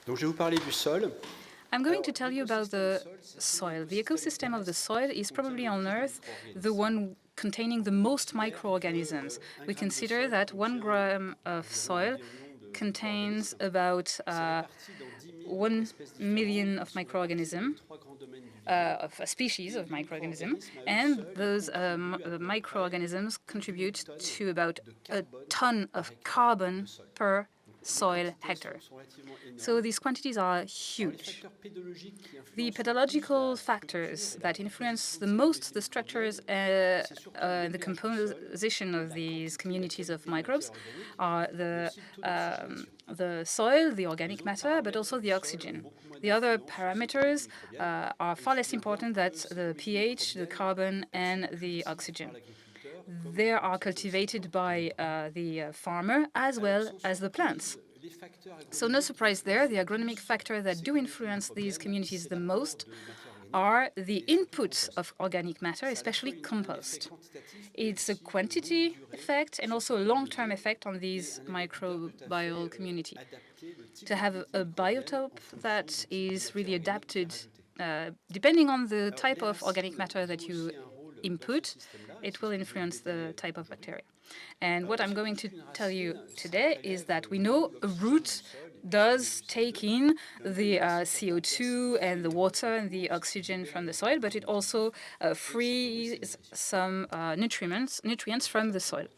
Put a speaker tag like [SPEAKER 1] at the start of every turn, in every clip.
[SPEAKER 1] Donc, je vais vous parler du sol.
[SPEAKER 2] I'm going to tell you about the soil. The ecosystem of the soil is probably on Earth the one containing the most microorganisms. We consider that 1 gram of soil contains about 1 million of microorganisms, of a species of microorganism, and those microorganisms contribute to about a ton of carbon per soil hectare. So these quantities are huge. The pedological factors that influence the most the structures and the composition of these communities of microbes are the soil, the organic matter, but also the oxygen. The other parameters are far less important than the pH, the carbon, and the oxygen. They are cultivated by the farmer as well as the plants. So no surprise there, the agronomic factors that do influence these communities the most are the inputs of organic matter, especially compost. It's a quantity effect and also a long-term effect on these microbial community. To have a biotope that is really adapted, depending on the type of organic matter that you input, it will influence the type of bacteria. And what I'm going to tell you today is that we know a root does take in the CO2 and the water and the oxygen from the soil, but it also frees some nutrients from the soil.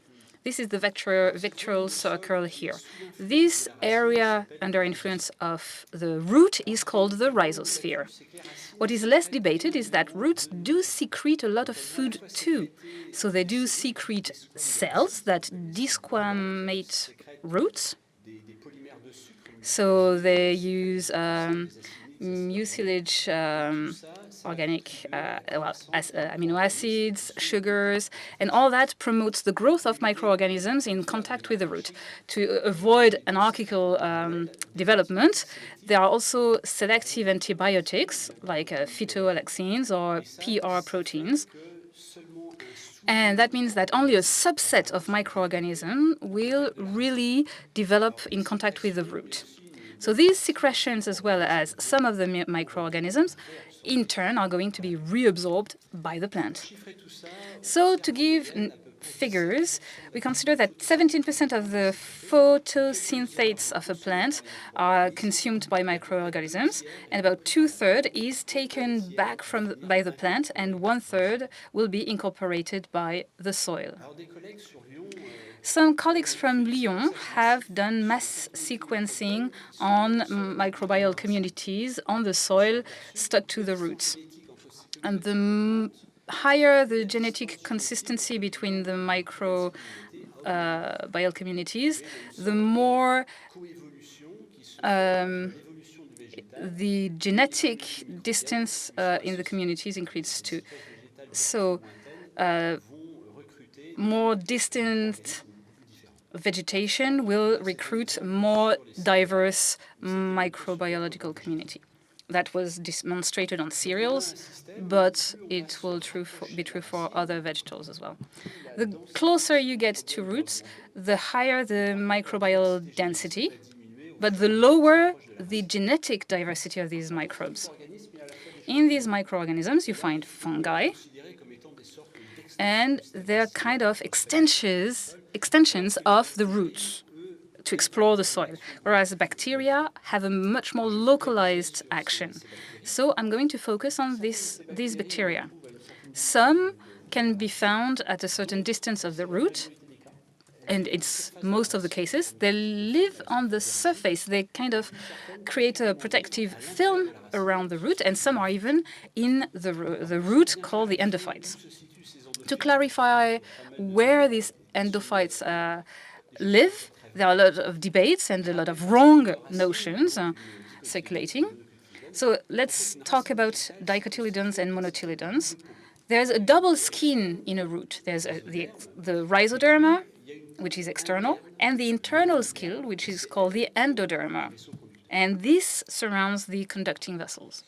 [SPEAKER 2] This is the vectoral circle here. This area under influence of the root is called the rhizosphere. What is less debated is that roots do secrete a lot of food too. So they do secrete cells that desquamate roots. So they use mucilage, organic amino acids, sugars, and all that promotes the growth of microorganisms in contact with the root. To avoid anarchical development, there are also selective antibiotics like phytoalexins or PR proteins. And that means that only a subset of microorganisms will really develop in contact with the root. So these secretions, as well as some of the microorganisms, in turn are going to be reabsorbed by the plant. So to give figures, we consider that 17% of the photosynthetes of a plant are consumed by microorganisms, and about 2/3 is taken back by the plant, and 1/3 will be incorporated by the soil. Some colleagues from Lyon have done mass sequencing on microbial communities on the soil stuck to the roots. And the higher the genetic consistency between the microbial communities, the more the genetic distance in the communities increases too. So more distant vegetation will recruit more diverse microbiological community. That was demonstrated on cereals, but it will be true for other vegetables as well. The closer you get to roots, the higher the microbial density, but the lower the genetic diversity of these microbes. In these microorganisms, you find fungi, and they're kind of extensions of the roots to explore the soil, whereas bacteria have a much more localized action. So I'm going to focus on these bacteria. Some can be found at a certain distance of the root, and it's most of the cases. They live on the surface. They kind of create a protective film around the root, and some are even in the root called the endophytes. To clarify where these endophytes live, there are a lot of debates and a lot of wrong notions circulating. So let's talk about dicotyledons and monotyledons. There's a double skin in a root. There's the rhizoderma, which is external, and the internal skin, which is called the endoderma. And this surrounds the conducting vessels.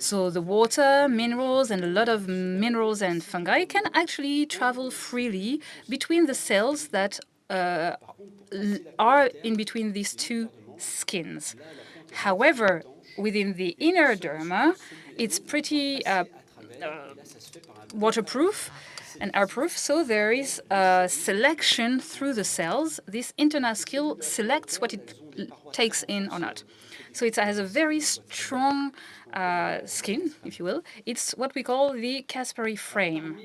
[SPEAKER 2] So the water, minerals, and a lot of minerals and fungi can actually travel freely between the cells that are in between these two skins. However, within the inner derma, it's pretty waterproof and airproof, so there is a selection through the cells. This internal skill selects what it takes in or not. So it has a very strong skin, if you will. It's what we call the Caspary frame.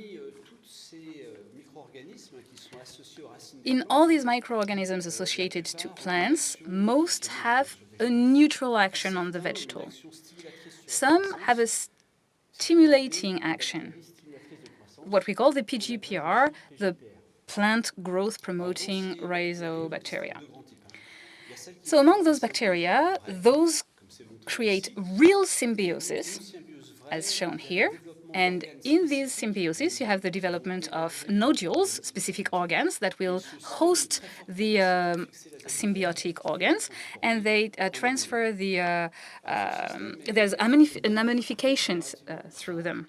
[SPEAKER 2] In all these microorganisms associated to plants, most have a neutral action on the vegetal. Some have a stimulating action, what we call the PGPR, the plant growth promoting rhizobacteria. So among those bacteria, those create real symbioses, as shown here. And in these symbioses, you have the development of nodules, specific organs that will host the symbiotic organs, and they transfer the, there's ammunifications through them.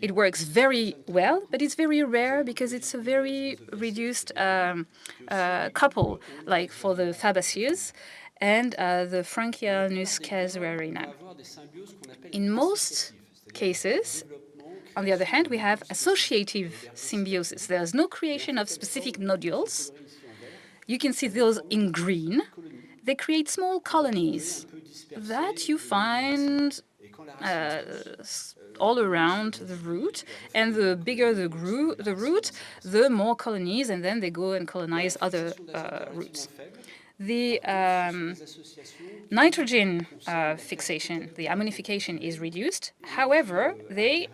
[SPEAKER 2] It works very well, but it's very rare because it's a very reduced couple, like for the Fabaceae and the Frankianus casuarina. In most cases, on the other hand, we have associative symbiosis. There's no creation of specific nodules. You can see those in green. They create small colonies that you find all around the root, and the bigger the root, the more colonies, and then they go and colonize other roots. The nitrogen fixation, the ammonification, is reduced. However, they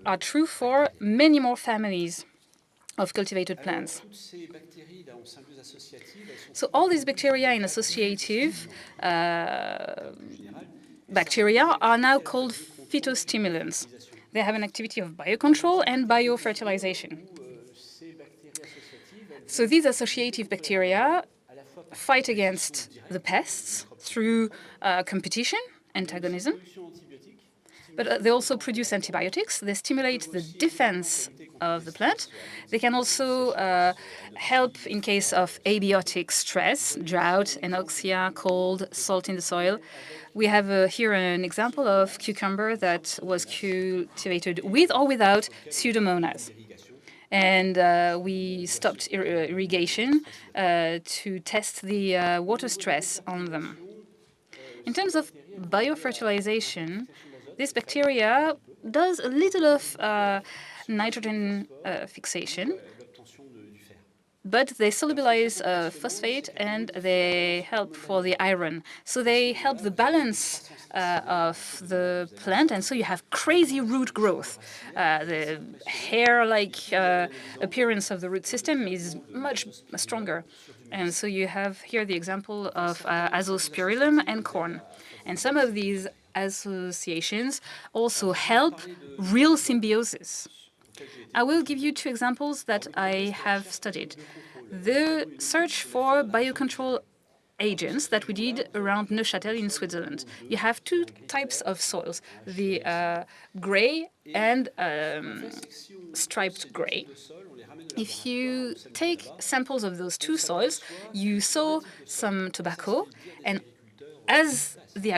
[SPEAKER 2] are true for many more families of cultivated plants. So all these bacteria in associative bacteria are now called phytostimulants. They have an activity of biocontrol and biofertilization. So these associative bacteria fight against the pests through competition, antagonism, but they also produce antibiotics. They stimulate the defense of the plant. They can also help in case of abiotic stress, drought, anoxia, cold, salt in the soil. We have here an example of cucumber that was cultivated with or without Pseudomonas. And we stopped irrigation to test the water stress on them. In terms of biofertilization, this bacteria does a little of nitrogen fixation, but they solubilize phosphate and they help for the iron. So they help the balance of the plant, and so you have crazy root growth. The hair-like appearance of the root system is much stronger. And so you have here the example of azospirillum and corn. And some of these associations also help real symbiosis. I will give you two examples that I have studied. The search for biocontrol agents that we did around Neuchâtel in Switzerland. You have two types of soils, the gray and striped gray. If you take samples of those two soils, you sow some tobacco, and as the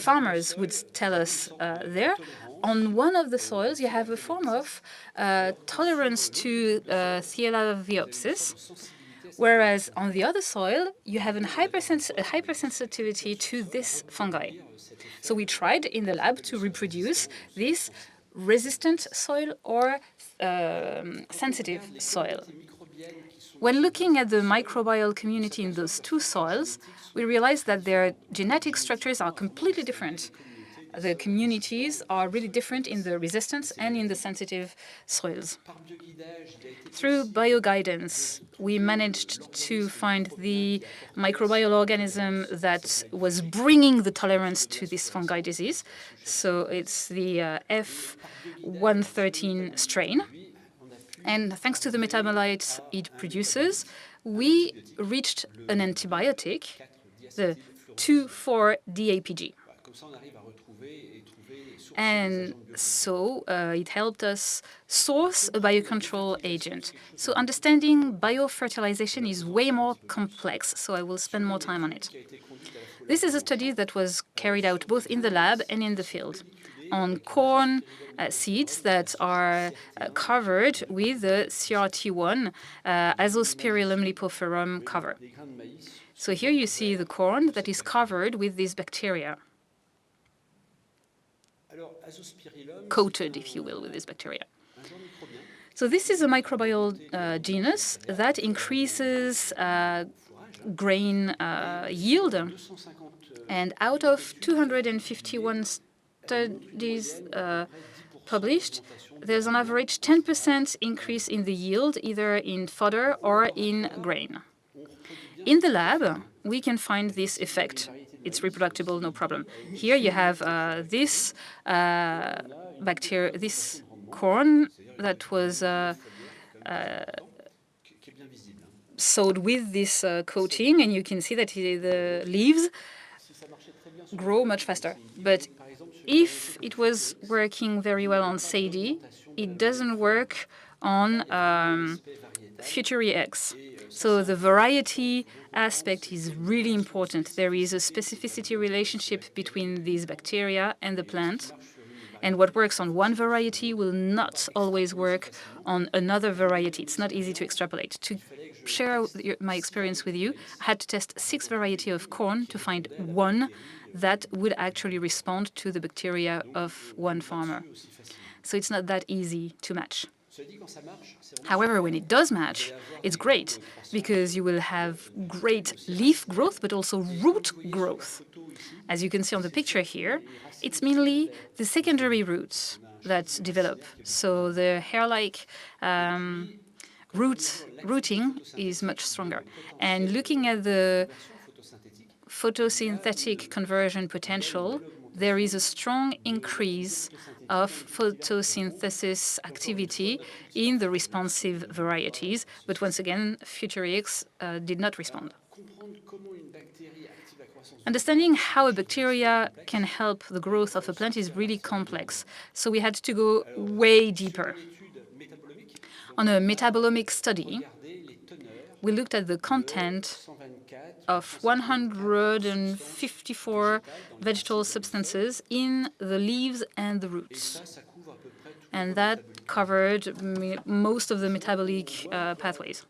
[SPEAKER 2] farmers would tell us there, on one of the soils you have a form of tolerance to Thelaviopsis, whereas on the other soil you have a hypersensitivity to this fungi. So we tried in the lab to reproduce this resistant soil or sensitive soil. When looking at the microbial community in those two soils, we realized that their genetic structures are completely different. The communities are really different in the resistance and in the sensitive soils. Through bioguidance, we managed to find the microbial organism that was bringing the tolerance to this fungi disease. So it's the F113 strain. And thanks to the metabolites it produces, we reached an antibiotic, the 2,4-DAPG. And so it helped us source a biocontrol agent. So understanding biofertilization is way more complex, so I will spend more time on it. This is a study that was carried out both in the lab and in the field on corn seeds that are covered with the CRT1 Azospirillum lipoferum cover. So here you see the corn that is covered with these bacteria, coated, if you will, with this bacteria. So this is a microbial genus that increases grain yield. And out of 251 studies published, there's an average 10% increase in the yield, either in fodder or in grain. In the lab, we can find this effect. It's reproducible, no problem. Here you have this bacteria, this corn that was sowed with this coating, and you can see that the leaves grow much faster. But if it was working very well on Sadie, it doesn't work on Futury X. So the variety aspect is really important. There is a specificity relationship between these bacteria and the plant. And what works on one variety will not always work on another variety. It's not easy to extrapolate. To share my experience with you, I had to test 6 varieties of corn to find one that would actually respond to the bacteria of one farmer. So it's not that easy to match. However, when it does match, it's great because you will have great leaf growth, but also root growth. As you can see on the picture here, it's mainly the secondary roots that develop. So the hair-like rooting is much stronger. And looking at the photosynthetic conversion potential, there is a strong increase of photosynthesis activity in the responsive varieties. But once again, Futury X did not respond. Understanding how a bacteria can help the growth of a plant is really complex. So we had to go way deeper. On a metabolomic study, we looked at the content of 154 vegetal substances in the leaves and the roots. And that covered most of the metabolic pathways.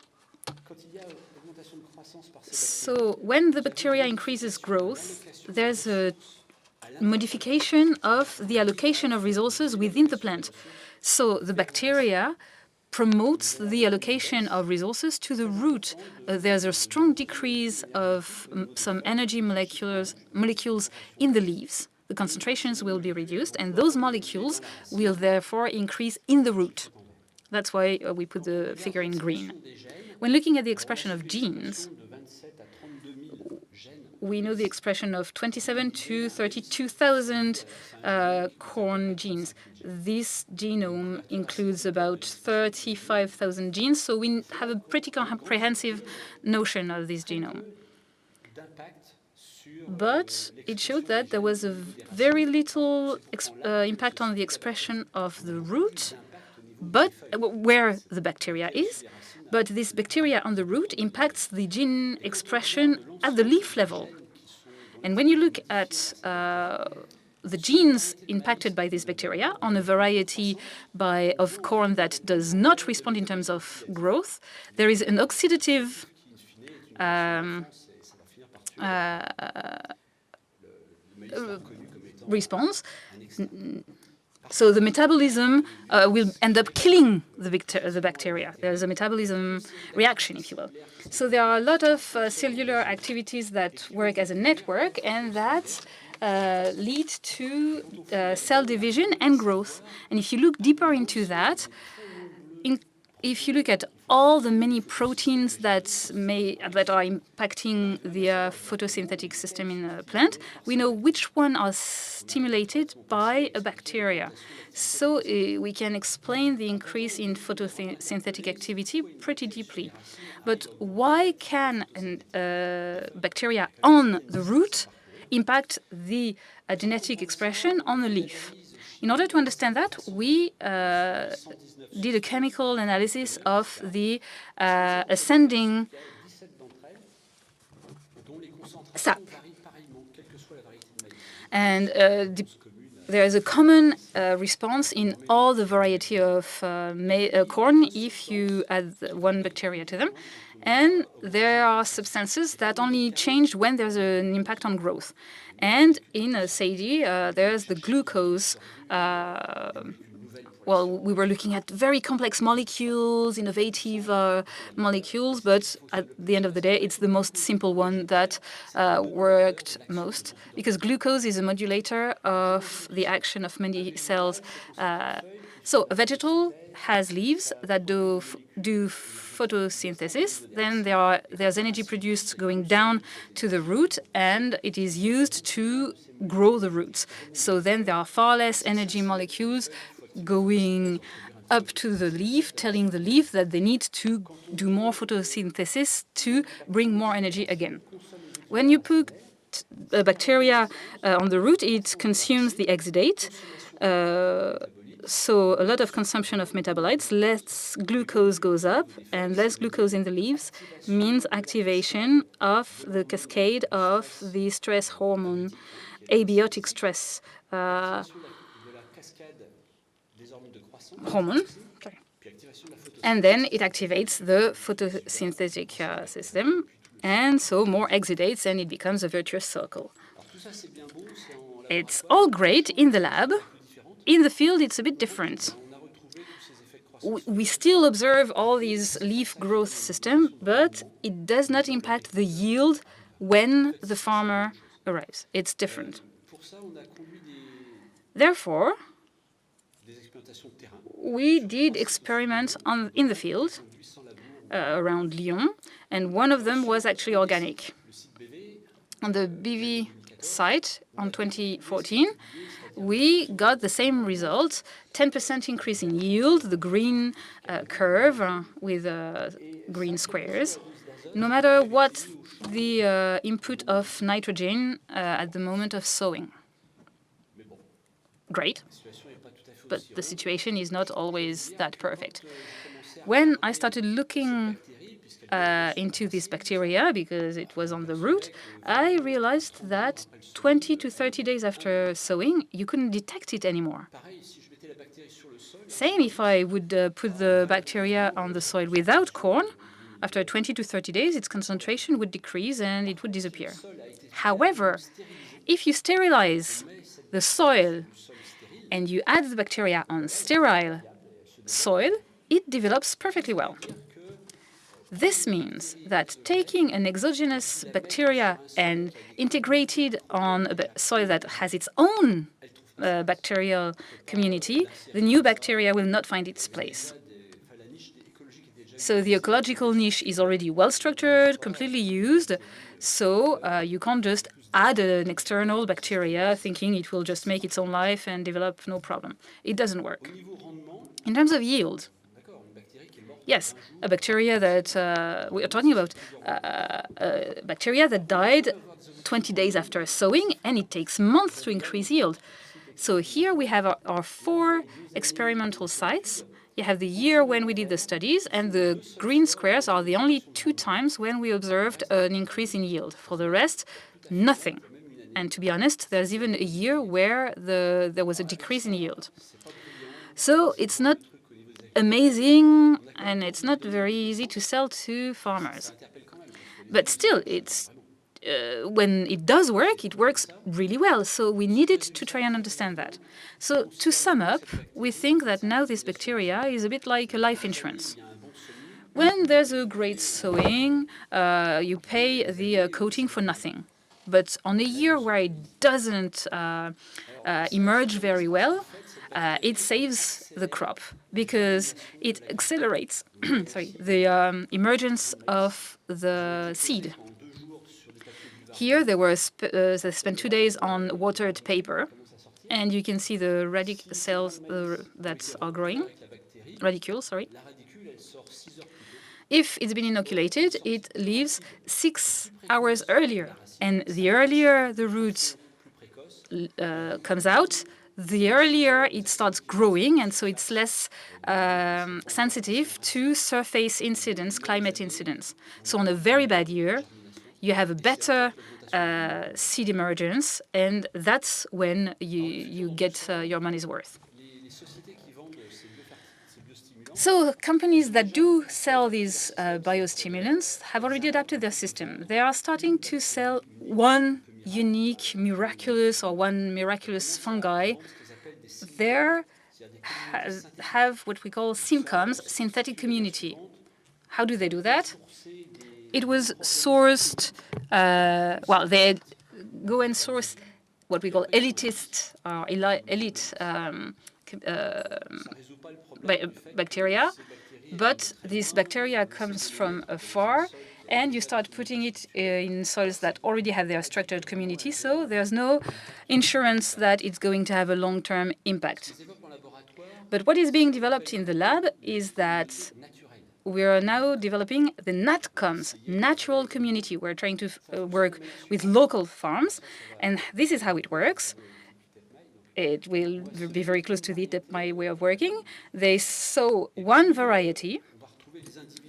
[SPEAKER 2] So when the bacteria increases growth, there's a modification of the allocation of resources within the plant. So the bacteria promotes the allocation of resources to the root. There's a strong decrease of some energy molecules in the leaves. The concentrations will be reduced, and those molecules will therefore increase in the root. That's why we put the figure in green. When looking at the expression of genes, we know the expression of 27 to 32,000 corn genes. This genome includes about 35,000 genes, so we have a pretty comprehensive notion of this genome. But it showed that there was a very little impact on the expression of the root, but where the bacteria is. But this bacteria on the root impacts the gene expression at the leaf level. And when you look at the genes impacted by this bacteria on a variety of corn that does not respond in terms of growth, there is an oxidative response. So the metabolism will end up killing the bacteria. There's a metabolism reaction, if you will. So there are a lot of cellular activities that work as a network and that lead to cell division and growth. And if you look deeper into that, if you look at all the many proteins that are impacting the photosynthetic system in a plant, we know which one are stimulated by a bacteria. So we can explain the increase in photosynthetic activity pretty deeply. But why can bacteria on the root impact the genetic expression on the leaf? In order to understand that, we did a chemical analysis of the ascending sap. And there is a common response in all the variety of corn if you add one bacteria to them. And there are substances that only change when there's an impact on growth. And in sadie, there's the glucose. Well, we were looking at very complex molecules, innovative molecules, but at the end of the day, it's the most simple one that worked most, because glucose is a modulator of the action of many cells. So a vegetal has leaves that do photosynthesis. Then there's energy produced going down to the root, and it is used to grow the roots. So then there are far less energy molecules going up to the leaf, telling the leaf that they need to do more photosynthesis to bring more energy again. When you put a bacteria on the root, it consumes the exudate. So a lot of consumption of metabolites, less glucose goes up, and less glucose in the leaves means activation of the cascade of the stress hormone, abiotic stress hormone. And then it activates the photosynthetic system, and so more exudates, and it becomes a virtuous circle. It's all great in the lab. In the field, it's a bit different. We still observe all these leaf growth system, but it does not impact the yield when the farmer arrives. It's different. Therefore, we did experiments in the field around Lyon, and one of them was actually organic. On the BV site on 2014, we got the same result, 10% increase in yield, the green curve with green squares, no matter what the input of nitrogen at the moment of sowing. Great, but the situation is not always that perfect. When I started looking into this bacteria, because it was on the root, I realized that 20 to 30 days after sowing, you couldn't detect it anymore. Same if I would put the bacteria on the soil without corn, after 20 to 30 days, its concentration would decrease and it would disappear. However, if you sterilize the soil and you add the bacteria on sterile soil, it develops perfectly well. This means that taking an exogenous bacteria and integrated on a soil that has its own bacterial community, the new bacteria will not find its place. So the ecological niche is already well structured, completely used, so you can't just add an external bacteria thinking it will just make its own life and develop no problem. It doesn't work. In terms of yield, yes, a bacteria that we are talking about, a bacteria that died 20 days after sowing, and it takes months to increase yield. So here we have our 4 experimental sites. You have the year when we did the studies, and the green squares are the only 2 times when we observed an increase in yield. For the rest, nothing. And to be honest, there's even a year where there was a decrease in yield. So it's not amazing, and it's not very easy to sell to farmers. But still, it's when it does work, it works really well. So we needed to try and understand that. So to sum up, we think that now this bacteria is a bit like a life insurance. When there's a great sowing, you pay the coating for nothing. But on a year where it doesn't emerge very well, it saves the crop because it accelerates the emergence of the seed. Here they spent 2 days on watered paper, and you can see the cells that are growing, radicules, sorry. If it's been inoculated, it leaves 6 hours earlier, and the earlier the root comes out, the earlier it starts growing, and so it's less sensitive to surface incidents, climate incidents. So on a very bad year, you have a better seed emergence, and that's when you get your money's worth. So companies that do sell these biostimulants have already adapted their system. They are starting to sell one unique, miraculous fungi. They have what we call SynComs, synthetic community. How do they do that? It was sourced, they go and source what we call elitist or elite bacteria, but this bacteria comes from afar, and you start putting it in soils that already have their structured community, so there's no insurance that it's going to have a long-term impact. But what is being developed in the lab is that we are now developing the NatComs, natural community. We're trying to work with local farms, and this is how it works. It will be very close to my way of working. They sow one variety.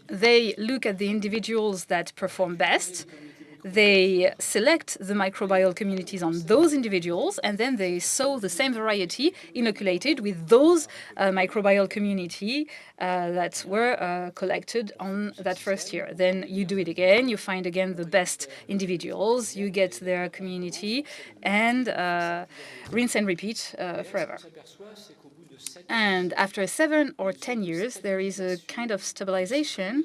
[SPEAKER 2] They look at the individuals that perform best. They select the microbial communities on those individuals, and then they sow the same variety inoculated with those microbial community that were collected on that first year. Then you do it again, you find again the best individuals, you get their community, and rinse and repeat forever. And after 7 or 10 years, there is a kind of stabilization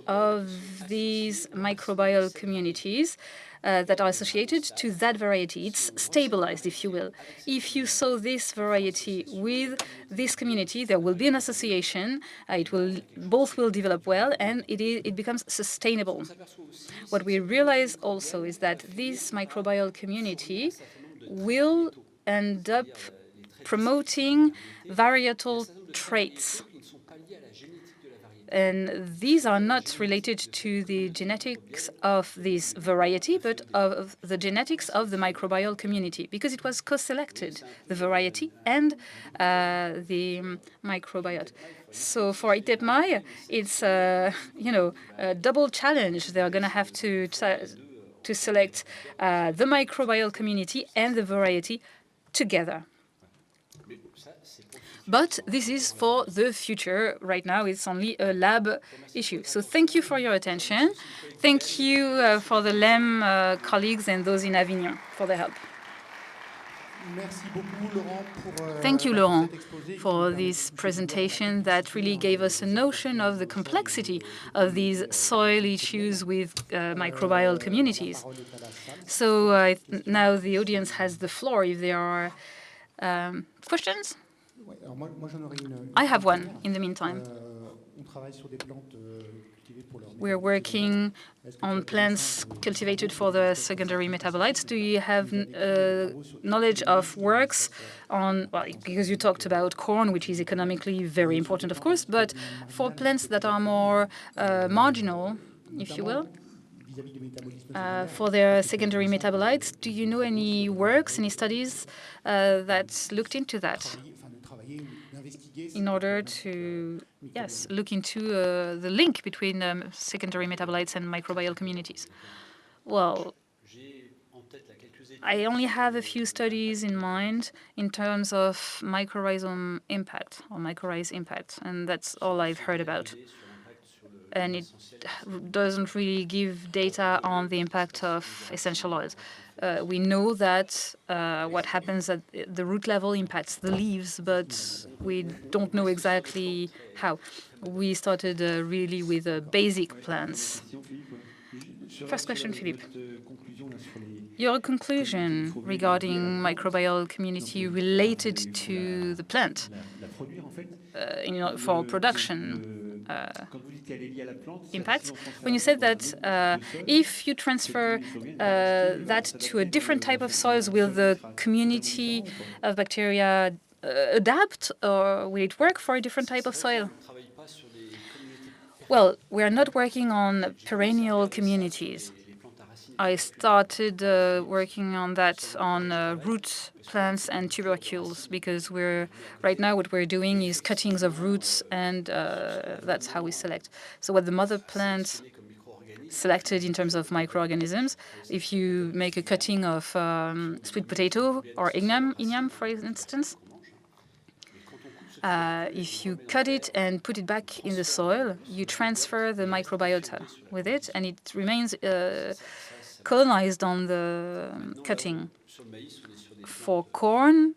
[SPEAKER 2] of these microbial communities that are associated to that variety. It's stabilized, if you will. If you sow this variety with this community, there will be an association. Both will develop well, and it becomes sustainable. What we realize also is that this microbial community will end up promoting varietal traits. And these are not related to the genetics of this variety, but of the genetics of the microbial community, because it was co-selected, the variety and the microbiota. So for ITEPMAI, it's a double challenge. They're going to have to select the microbial community and the variety together. But this is for the future. Right now, it's only a lab issue. So thank you for your attention. Thank you for the LEM colleagues and those in Avignon for their help. Thank you, Laurent, for this presentation that really gave us a notion of the complexity of these soil issues with microbial communities. So now the audience has the floor if there are questions. I have one in the meantime. We're working on plants cultivated for the secondary metabolites. Do you have knowledge of works on, because you talked about corn, which is economically very important, of course, but for plants that are more marginal, if you will, for their secondary metabolites, do you know any works, any studies that looked into that? In order to, look into the link between secondary metabolites and microbial communities. Well, I only have a few studies in mind in terms of mycorrhizal impact or mycorrhiza impact, and that's all I've heard about. And it doesn't really give data on the impact of essential oils. We know that what happens at the root level impacts the leaves, but we don't know exactly how. We started really with basic plants. First question, Philippe. Your conclusion regarding microbial community related to the plant for production impacts. When you said that if you transfer that to a different type of soils, will the community of bacteria adapt, or will it work for a different type of soil? Well, we are not working on perennial communities. I started working on that on root plants and tubercules, because right now what we're doing is cuttings of roots, and that's how we select. So what the mother plant selected in terms of microorganisms, if you make a cutting of sweet potato or ignam, for instance, if you cut it and put it back in the soil, you transfer the microbiota with it, and it remains colonized on the cutting. For corn,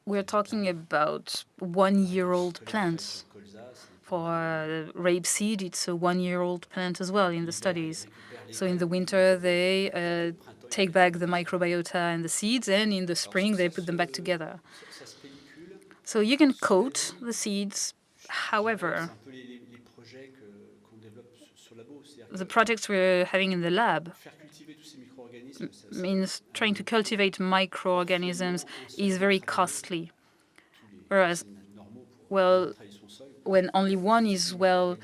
[SPEAKER 2] we're talking about 1-year-old plants. For rapeseed, it's a 1-year-old plant as well in the studies. So in the winter, they take back the microbiota and the seeds, and in the spring, they put them back together. So you can coat the seeds. However, the projects we're having in the lab means trying to cultivate microorganisms is very costly. Whereas, well, when only one is well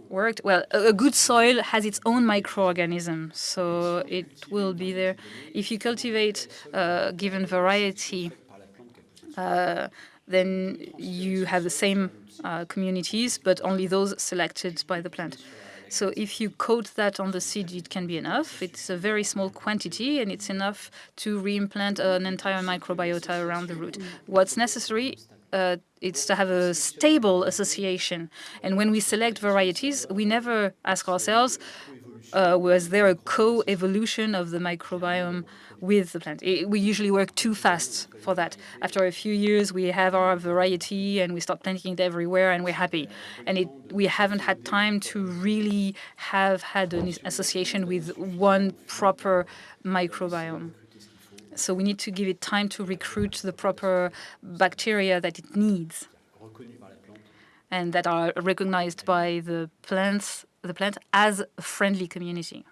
[SPEAKER 2] worked, well, a good soil has its own microorganism, so it will be there. If you cultivate a given variety, then you have the same communities, but only those selected by the plant. So if you coat that on the seed, it can be enough. It's a very small quantity, and it's enough to reimplant an entire microbiota around the root. What's necessary it's to have a stable association. And when we select varieties, we never ask ourselves, was there a co-evolution of the microbiome with the plant? We usually work too fast for that. After a few years, we have our variety and we start planting it everywhere and we're happy. And we haven't had time to really have had an association with one proper microbiome. So we need to give it time to recruit the proper bacteria that it needs and that are recognized by the plant as a friendly community.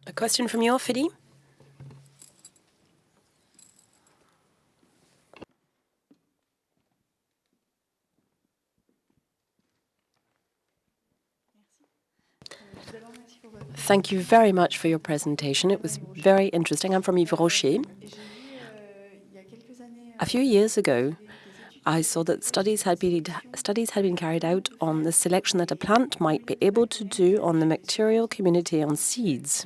[SPEAKER 1] A question from you, Ophélie? Thank you very much for your presentation. It was very interesting. I'm from Yves Rocher. A few years ago, I saw that studies had been carried out on the selection that a plant might be able to do on the bacterial community on seeds.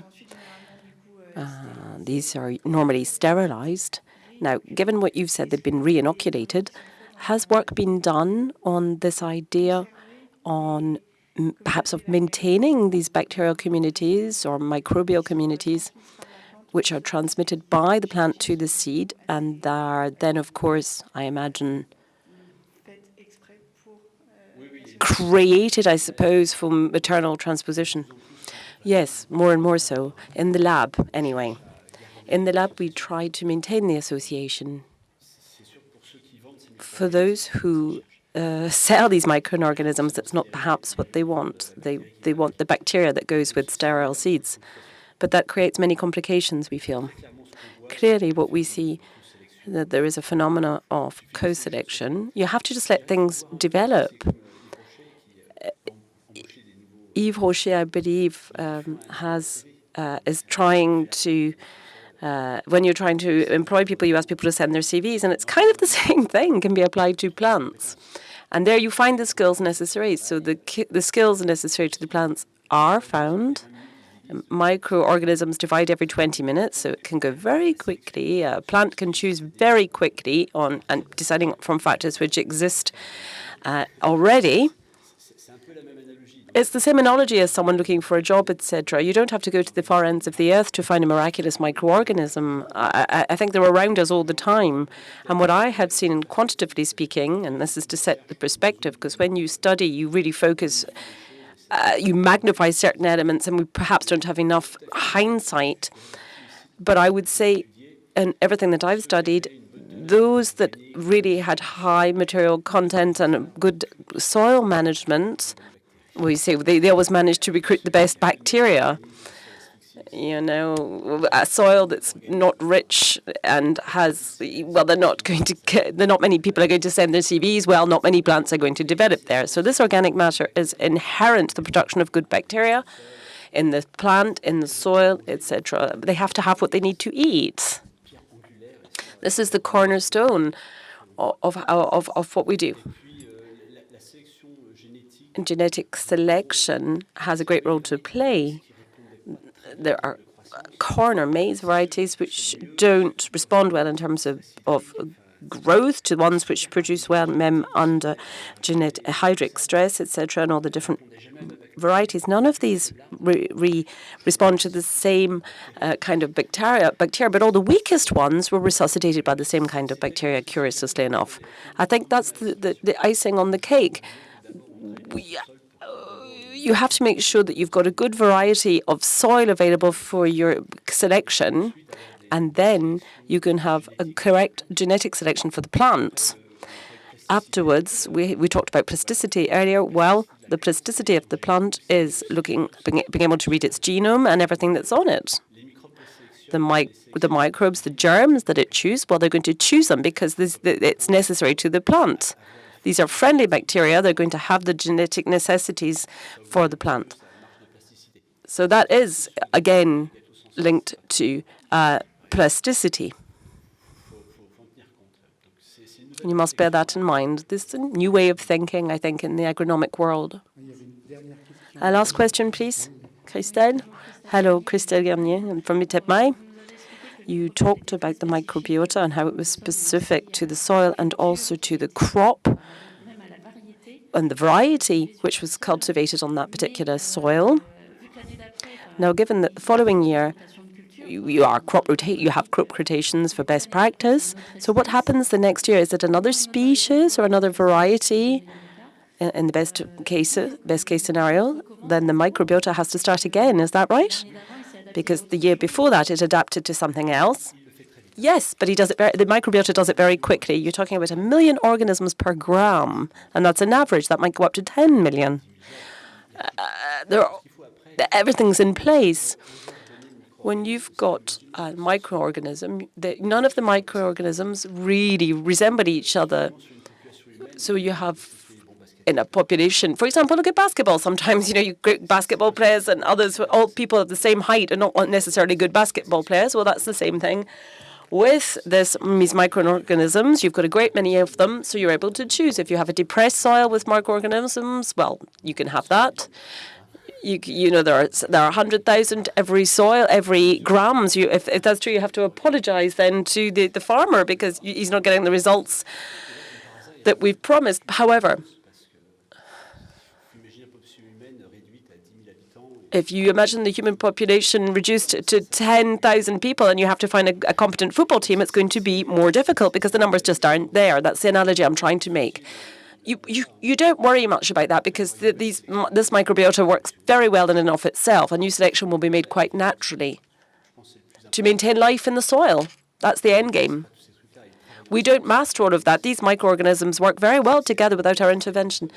[SPEAKER 1] These are normally sterilized. Now, given what you've said, they've been re-inoculated. Has work been done on this idea on perhaps of maintaining these bacterial communities or microbial communities which are transmitted by the plant to the seed and are then, of course, I imagine, created, I suppose, for maternal transposition? Yes, more and more so. In the lab, anyway. In the lab, we try to maintain the association. For those who sell these microorganisms, that's not perhaps what they want. They want the bacteria that goes with sterile seeds. But that creates many complications, we feel. Clearly, what we see that there is a phenomena of co-selection. You have to just let things develop. Yves Rocher, I believe, is trying to, when you're trying to employ people, you ask people to send their CVs, and it's kind of the same thing can be applied to plants. And there you find the skills necessary. So the skills necessary to the plants are found. Microorganisms divide every 20 minutes, so it can go very quickly. A plant can choose very quickly on and deciding from factors which exist already. It's the same analogy as someone looking for a job, etc. You don't have to go to the far ends of the earth to find a miraculous microorganism. I think they're around us all the time. And what I have seen, quantitatively speaking, and this is to set the perspective, because when you study, you really focus, you magnify certain elements, and we perhaps don't have enough hindsight. But I would say, in everything that I've studied, those that really had high material content and good soil management, we say they always manage to recruit the best bacteria. You know, a soil that's not rich and has, well, they're not many people are going to send their CVs. Well, not many plants are going to develop there. So this organic matter is inherent to the production of good bacteria in the plant, in the soil, etc. They have to have what they need to eat. This is the cornerstone of what we do. And genetic selection has a great role to play. There are corner maize varieties which don't respond well in terms of growth to ones which produce well under hydric stress, etc., and all the different varieties. None of these respond to the same kind of bacteria, but all the weakest ones were resuscitated by the same kind of bacteria, curiously enough. I think that's the icing on the cake. You have to make sure that you've got a good variety of soil available for your selection, and then you can have a correct genetic selection for the plants. Afterwards, we talked about plasticity earlier. Well, the plasticity of the plant is being able to read its genome and everything that's on it. The microbes, the germs that it chooses, well, they're going to choose them because it's necessary to the plant. These are friendly bacteria. They're going to have the genetic necessities for the plant. So that is, again, linked to plasticity. And you must bear that in mind. This is a new way of thinking, I think, in the agronomic world. Last question, please. Christelle. Hello, Christelle Garnier from ITEPMAI. You talked about the microbiota and how it was specific to the soil and also to the crop and the variety which was cultivated on that particular soil. Now, given that the following year you have crop rotations for best practice, so what happens the next year? Is it another species or another variety? In the best case scenario, then the microbiota has to start again. Is that right? Because the year before that, it adapted to something else. Yes, but the microbiota does it very quickly. You're talking about 1 million organisms per gram, and that's an average. That might go up to 10 million. Everything's in place. When you've got a microorganism, none of the microorganisms really resemble each other. So you have in a population, for example, look at basketball. Sometimes, you great basketball players and others, all people of the same height are not necessarily good basketball players. Well, that's the same thing. With these microorganisms, you've got a great many of them, so you're able to choose. If you have a depressed soil with microorganisms, well, you can have that. There are 100,000 every grams. If that's true, you have to apologize then to the farmer because he's not getting the results that we've promised. However, if you imagine the human population reduced to 10,000 people and you have to find a competent football team, it's going to be more difficult because the numbers just aren't there. That's the analogy I'm trying to make. You don't worry much about that because this microbiota works very well in and of itself. A new selection will be made quite naturally to maintain life in the soil. That's the end game. We don't master all of that. These microorganisms work very well together without our intervention.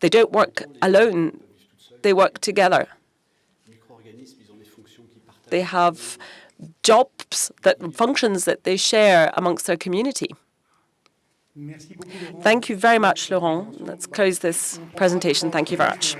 [SPEAKER 1] They don't work alone. They work together. They have functions that they share amongst their community. Thank you very much, Laurent. Let's close this presentation. Thank you very much.